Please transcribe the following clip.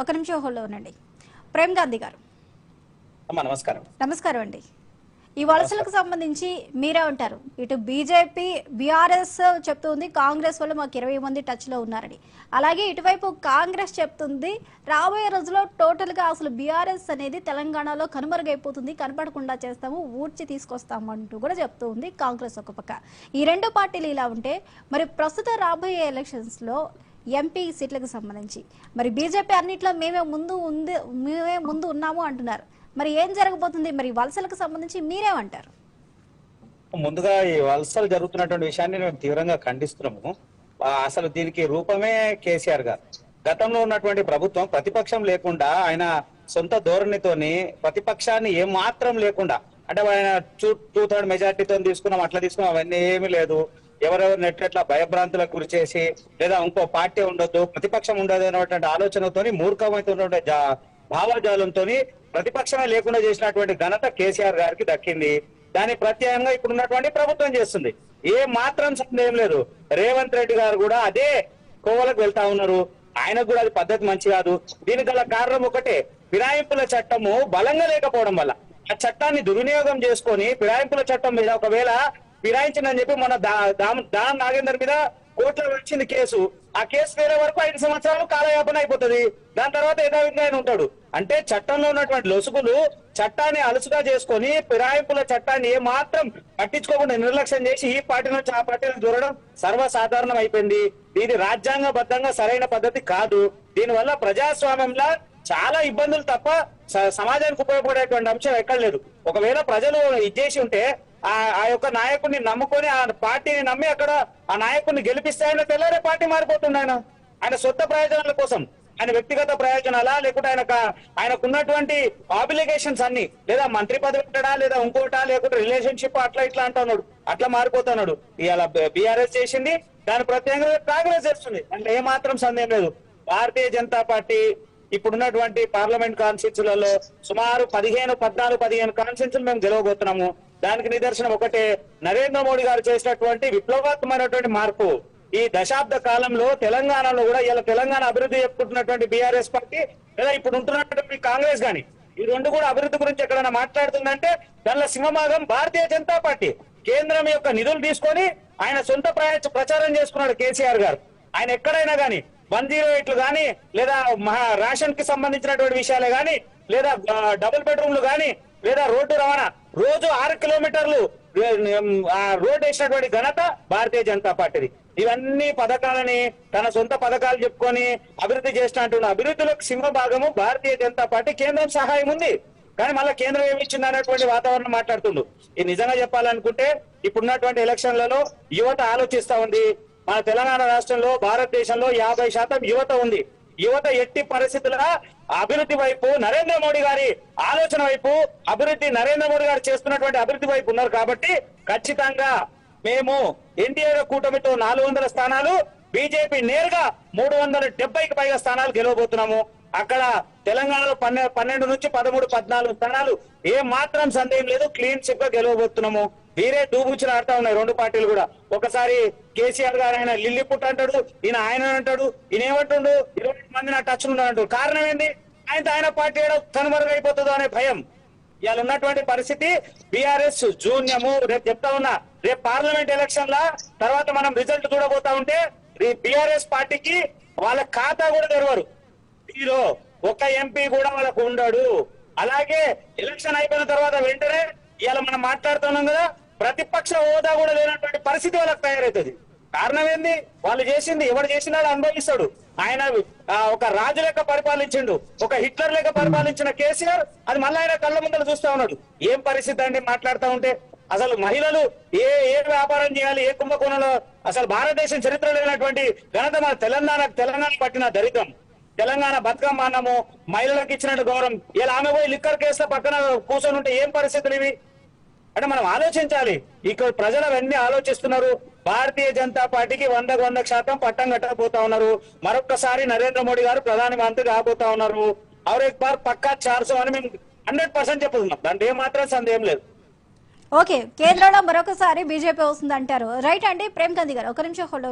ఒక నిమిషం హోల్డ్ ఉండండి. ప్రేమ్ గాంధీ గారు నమస్కారం. నమస్కారం అండి. ఈ వలసలకు సంబంధించి మీరే ఉంటారు. ఇటు బీజేపీ బీఆర్ఎస్ చెప్తుంది కాంగ్రెస్ వాళ్ళు మాకు 20 మంది టచ్ లో ఉన్నారని. అలాగే ఇటువైపు కాంగ్రెస్ చెప్తుంది రాబోయే రోజుల్లో టోటల్ గా అసలు బీఆర్ఎస్ అనేది తెలంగాణలో కనుమరుగైపోతుంది, కనపడకుండా చేస్తాము, ఊడ్చి తీసుకొస్తాము అంటూ కూడా చెప్తూ ఉంది కాంగ్రెస్ ఒక పక్క. ఈ రెండు పార్టీలు ఇలా ఉంటే మరి ప్రస్తుతం రాబోయే ఎలక్షన్స్ లో ఎంపీ సీట్లకు సంబంధించి మరి బీజేపీ అన్నిట్లో మేమే ముందు ఉన్నాము అంటున్నారు. మరి ఏం జరగబోతుంది? మరి వలసలకు సంబంధించి మీరేమంటారు? ముందుగా ఈ వలసలు జరుగుతున్నటువంటి విషయాన్ని మేము తీవ్రంగా ఖండిస్తున్నాము. అసలు దీనికి రూపమే కేసీఆర్ గారు. గతంలో ఉన్నటువంటి ప్రభుత్వం ప్రతిపక్షం లేకుండా ఆయన సొంత ధోరణితోని ప్రతిపక్షాన్ని ఏం మాత్రం లేకుండా, అంటే ఆయన 2/3 మెజార్టీతో తీసుకున్నాం, అట్లా తీసుకున్నాం, అవన్నీ ఏమీ లేదు. ఎవరెవరు ఎట్లా భయభ్రాంతులకు గురి చేసి లేదా ఇంకో పార్టీ ఉండొద్దు, ప్రతిపక్షం ఉండదు అనేటువంటి ఆలోచనతోని మూర్ఖమైనటువంటి భావజాలంతో ప్రతిపక్షమే లేకుండా చేసినటువంటి ఘనత కేసీఆర్ గారికి దక్కింది. దాని ప్రత్యేకంగా ఇప్పుడు ఉన్నటువంటి ప్రభుత్వం చేస్తుంది. ఏ మాత్రం సందేహం లేదు. రేవంత్ రెడ్డి గారు కూడా అదే కోవలకు వెళ్తా ఉన్నారు. ఆయనకు కూడా అది పద్ధతి మంచి కాదు. దీనికి గల కారణం ఒకటే, ఫిరాయింపుల చట్టము బలంగా లేకపోవడం వల్ల ఆ చట్టాన్ని దుర్వినియోగం చేసుకొని ఫిరాయింపుల చట్టం మీద ఒకవేళ ఫిరాయించిందని చెప్పి మన దానం నాగేందర్ మీద కోర్టులో వచ్చింది కేసు. ఆ కేసు వేరే వరకు 5 సంవత్సరాలు కాలయాపన అయిపోతుంది. దాని తర్వాత యథావిధిగా ఆయన ఉంటాడు. అంటే చట్టంలో ఉన్నటువంటి లొసుగులు చట్టాన్ని అలుసుగా చేసుకొని ఫిరాయింపుల చట్టాన్ని ఏ మాత్రం పట్టించుకోకుండా నిర్లక్ష్యం చేసి ఈ పార్టీ నుంచి ఆ పార్టీలకు దూరడం సర్వసాధారణం అయిపోయింది. ఇది రాజ్యాంగబద్ధంగా సరైన పద్ధతి కాదు. దీనివల్ల ప్రజాస్వామ్యంలో చాలా ఇబ్బందులు తప్ప సమాజానికి ఉపయోగపడేటువంటి అంశం ఎక్కడ లేదు. ఒకవేళ ప్రజలు ఇచ్చేసి ఉంటే ఆ యొక్క నాయకుడిని నమ్ముకొని ఆ పార్టీని నమ్మి అక్కడ ఆ నాయకుడిని గెలిపిస్తే తెల్లరే పార్టీ మారిపోతుంది. ఆయన సొంత ప్రయోజనాల కోసం, ఆయన వ్యక్తిగత ప్రయోజనాలా, లేకుంటే ఆయనకున్నటువంటి ఆబ్లిగేషన్స్ అన్ని, లేదా మంత్రి పదవి ఉంటాడా, లేదా ఇంకోటా, లేకుంటే రిలేషన్షిప్ అట్లా ఇట్లా అంటున్నాడు, అట్లా మారిపోతున్నాడు. ఇవాళ బీఆర్ఎస్ చేసింది, దాని ప్రత్యేకంగా కాంగ్రెస్ చేస్తుంది. అంటే ఏమాత్రం సందేహం లేదు. భారతీయ జనతా పార్టీ ఇప్పుడున్నటువంటి పార్లమెంట్ కాన్స్టిట్యూన్సీలలో సుమారు 14 కాన్స్టిట్యూన్సీలు మేము గెలవబోతున్నాము. దానికి నిదర్శనం ఒకటే, నరేంద్ర మోడీ గారు చేసినటువంటి విప్లవాత్మకమైనటువంటి మార్పు. ఈ దశాబ్ద కాలంలో తెలంగాణలో కూడా ఇలా తెలంగాణ అభివృద్ధి చెప్పుకుంటున్నటువంటి బీఆర్ఎస్ పార్టీ లేదా ఇప్పుడు ఉంటున్నటువంటి కాంగ్రెస్ గాని, ఈ రెండు కూడా అభివృద్ధి గురించి ఎక్కడైనా మాట్లాడుతుందంటే దానిలో సింహభాగం భారతీయ జనతా పార్టీ. కేంద్రం యొక్క నిధులు తీసుకొని ఆయన సొంత ప్రచారం చేసుకున్నాడు కేసీఆర్ గారు. ఆయన ఎక్కడైనా గానీ 108లు గాని, లేదా రేషన్ కి సంబంధించినటువంటి విషయాలే గాని, లేదా డబుల్ బెడ్రూమ్లు గాని, లేదా రోడ్డు రవాణా, రోజు 6 కిలోమీటర్లు రోడ్ వేసినటువంటి ఘనత భారతీయ జనతా పార్టీది. ఇవన్నీ పథకాలని తన సొంత పథకాలు చెప్పుకొని అభివృద్ధి చేసినటువంటి అభివృద్ధిలోకి సింహభాగము భారతీయ జనతా పార్టీ. కేంద్రం సహాయం ఉంది, కానీ మళ్ళీ కేంద్రం ఏమి ఇచ్చింది అనేటువంటి వాతావరణం మాట్లాడుతుండు. ఇది నిజంగా చెప్పాలనుకుంటే ఇప్పుడున్నటువంటి ఎలక్షన్లలో యువత ఆలోచిస్తా ఉంది. మన తెలంగాణ రాష్ట్రంలో, భారతదేశంలో 50% యువత ఉంది. యువత ఎట్టి పరిస్థితుల అభివృద్ధి వైపు, నరేంద్ర మోడీ గారి ఆలోచన వైపు, నరేంద్ర మోడీ గారు చేస్తున్నటువంటి అభివృద్ధి వైపు ఉన్నారు. కాబట్టి ఖచ్చితంగా మేము ఎన్డీఏ కూటమితో 400 స్థానాలు, బీజేపీ నేరుగా 370కి పైగా స్థానాలు గెలవబోతున్నాము. అక్కడ తెలంగాణలో 12 నుంచి 13, 14 స్థానాలు ఏ మాత్రం సందేహం లేదు, క్లీన్ చిప్ గా గెలవబోతున్నాము. వీరే దూబుచ్చులు ఆడుతా ఉన్నాయి రెండు పార్టీలు కూడా. ఒకసారి కేసీఆర్ గారు ఆయన లిల్లిపుట్ అంటాడు, ఆయన అంటాడు, ఈయన ఏమంటుండు 20 మంది నా టచ్ ఉన్నాడు. కారణం ఏంది? ఆయన పార్టీ కనుమరుగైపోతుందో అనే భయం. ఇవాళ ఉన్నటువంటి పరిస్థితి బీఆర్ఎస్ జూన్యము. రేపు చెప్తా ఉన్నా, రేపు పార్లమెంట్ ఎలక్షన్ల తర్వాత మనం రిజల్ట్ చూడబోతా ఉంటే బీఆర్ఎస్ పార్టీకి వాళ్ళ ఖాతా కూడా తెరవరు. వీరు ఒక ఎంపీ కూడా వాళ్ళకు ఉండడు. అలాగే ఎలక్షన్ అయిపోయిన తర్వాత వెంటనే ఇవాళ మనం మాట్లాడుతున్నాం కదా, ప్రతిపక్ష హోదా కూడా లేనటువంటి పరిస్థితి వాళ్ళకి తయారవుతుంది. కారణం ఏంది? వాళ్ళు చేసింది, ఎవరు చేసినా అనుభవిస్తాడు. ఆయన ఒక రాజు లెక్క పరిపాలించిండు, ఒక హిట్లర్ లెక్క పరిపాలించిన కేసీఆర్ అది మళ్ళీ ఆయన కళ్ళ ముందర చూస్తా ఉన్నాడు. ఏం పరిస్థితి అండి మాట్లాడుతూ ఉంటే? అసలు మహిళలు ఏ వ్యాపారం చేయాలి, ఏ కుంభకోణంలో అసలు భారతదేశం చరిత్ర లేనటువంటి ఘనత మన తెలంగాణ పట్టిన దరిద్రం. తెలంగాణ బతుకమ్మ అన్నము మహిళలకు ఇచ్చినట్టు గౌరవం, ఇలా ఆమె పోయి లిక్కర్ కేసులో పక్కన కూర్చొని ఉంటే ఏం పరిస్థితులు ఇవి? అంటే మనం ఆలోచించాలి. ఇక్కడ ప్రజలు అవన్నీ ఆలోచిస్తున్నారు. భారతీయ జనతా పార్టీకి 100% పట్టం కట్టకపోతా ఉన్నారు. మరొక్కసారి నరేంద్ర మోడీ గారు ప్రధాని మంత్రి కాబోతా ఉన్నారు. और एक बार పక్కా 400 అని మేము 100% చెప్తున్నాం. దాంట్లో ఏమాత్రం సందేహం లేదు. ఓకే, కేంద్రంలో మరొకసారి బీజేపీ వస్తుంది అంటారు. రైట్ అండి ప్రేమ్ గాంధీ గారు, ఒక నిమిషం హోల్డ్